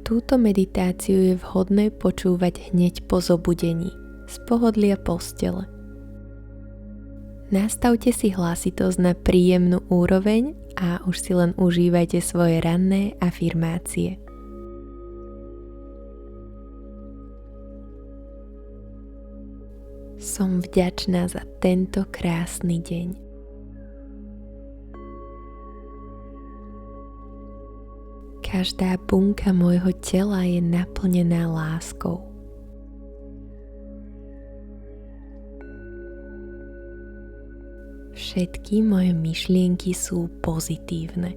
Túto meditáciu je vhodné počúvať hneď po zobudení, z pohodlia postele. Nastavte si hlasitosť na príjemnú úroveň a už si len užívajte svoje ranné afirmácie. Som vďačná za tento krásny deň. Každá bunka môjho tela je naplnená láskou. Všetky moje myšlienky sú pozitívne.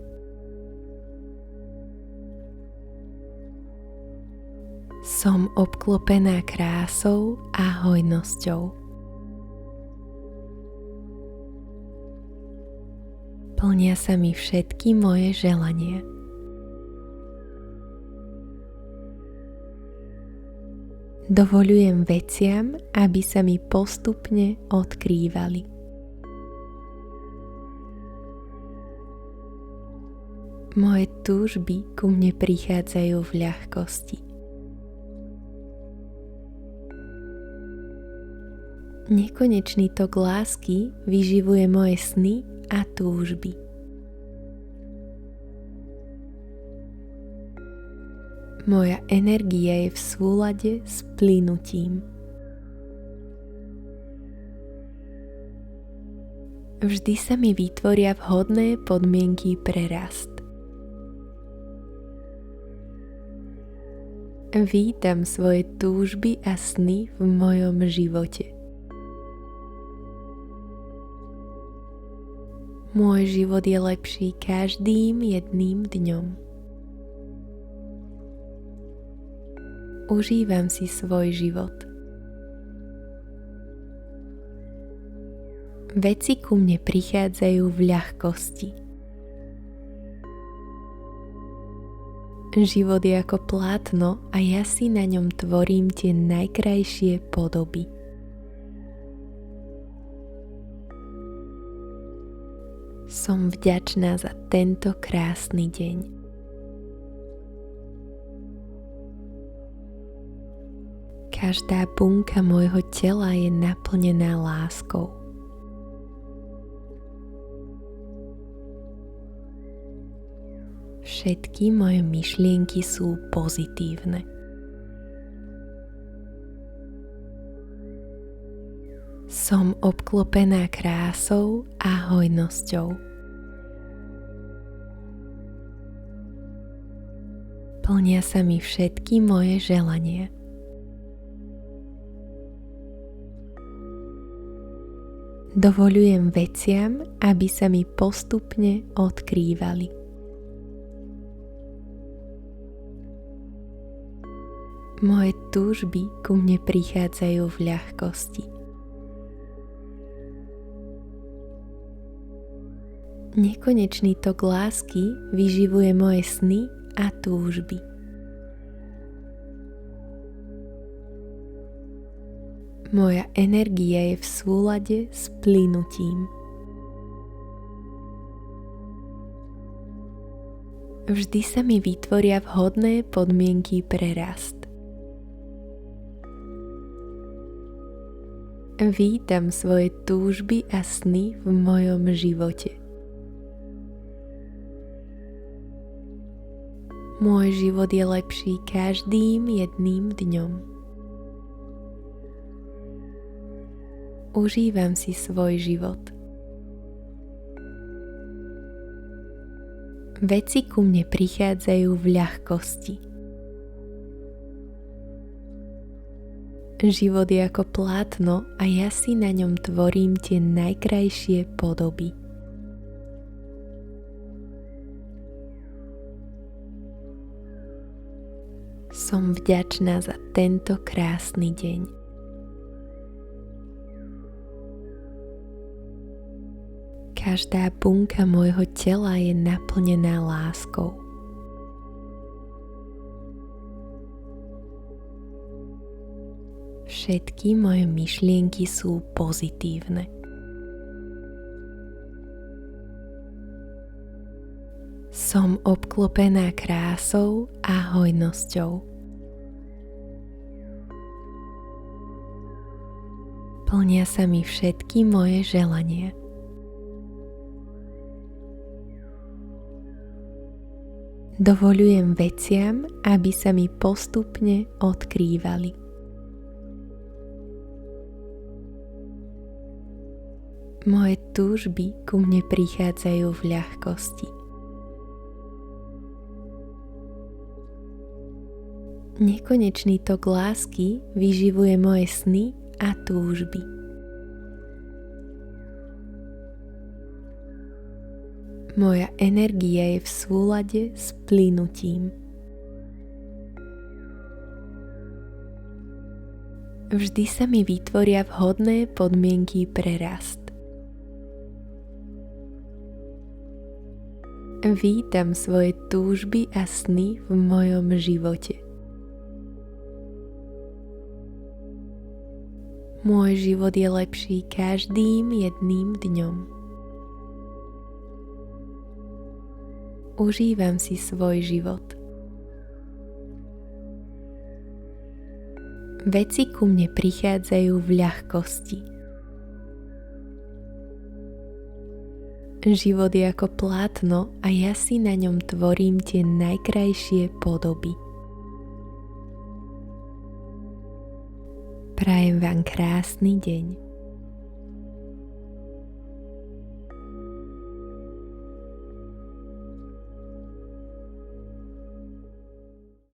Som obklopená krásou a hojnosťou. Plnia sa mi všetky moje želania. Dovoľujem veciam, aby sa mi postupne odkrývali. Moje túžby ku mne prichádzajú v ľahkosti. Nekonečný tok lásky vyživuje moje sny a túžby. Moja energia je v súlade s plynutím. Vždy sa mi vytvoria vhodné podmienky pre rast. Vítam svoje túžby a sny v mojom živote. Môj život je lepší každým jedným dňom. Užívam si svoj život. Veci ku mne prichádzajú v ľahkosti. Život je ako plátno a ja si na ňom tvorím tie najkrajšie podoby. Som vďačná za tento krásny deň. Každá bunka môjho tela je naplnená láskou. Všetky moje myšlienky sú pozitívne. Som obklopená krásou a hojnosťou. Plnia sa mi všetky moje želania. Dovoľujem veciam, aby sa mi postupne odkrývali. Moje túžby ku mne prichádzajú v ľahkosti. Nekonečný tok lásky vyživuje moje sny a túžby. Moja energia je v súlade s plynutím. Vždy sa mi vytvoria vhodné podmienky pre rast. Vítam svoje túžby a sny v mojom živote. Môj život je lepší každým jedným dňom. Užívam si svoj život. Veci ku mne prichádzajú v ľahkosti. Život je ako plátno a ja si na ňom tvorím tie najkrajšie podoby. Som vďačná za tento krásny deň. Každá bunka môjho tela je naplnená láskou. Všetky moje myšlienky sú pozitívne. Som obklopená krásou a hojnosťou. Plnia sa mi všetky moje želania. Dovoľujem veciam, aby sa mi postupne odkrývali. Moje túžby ku mne prichádzajú v ľahkosti. Nekonečný tok lásky vyživuje moje sny a túžby. Moja energia je v súlade s plynutím. Vždy sa mi vytvoria vhodné podmienky pre rast. Vítam svoje túžby a sny v mojom živote. Môj život je lepší každým jedným dňom. Užívam si svoj život. Veci ku mne prichádzajú v ľahkosti. Život je ako plátno a ja si na ňom tvorím tie najkrajšie podoby. Prajem vám krásny deň.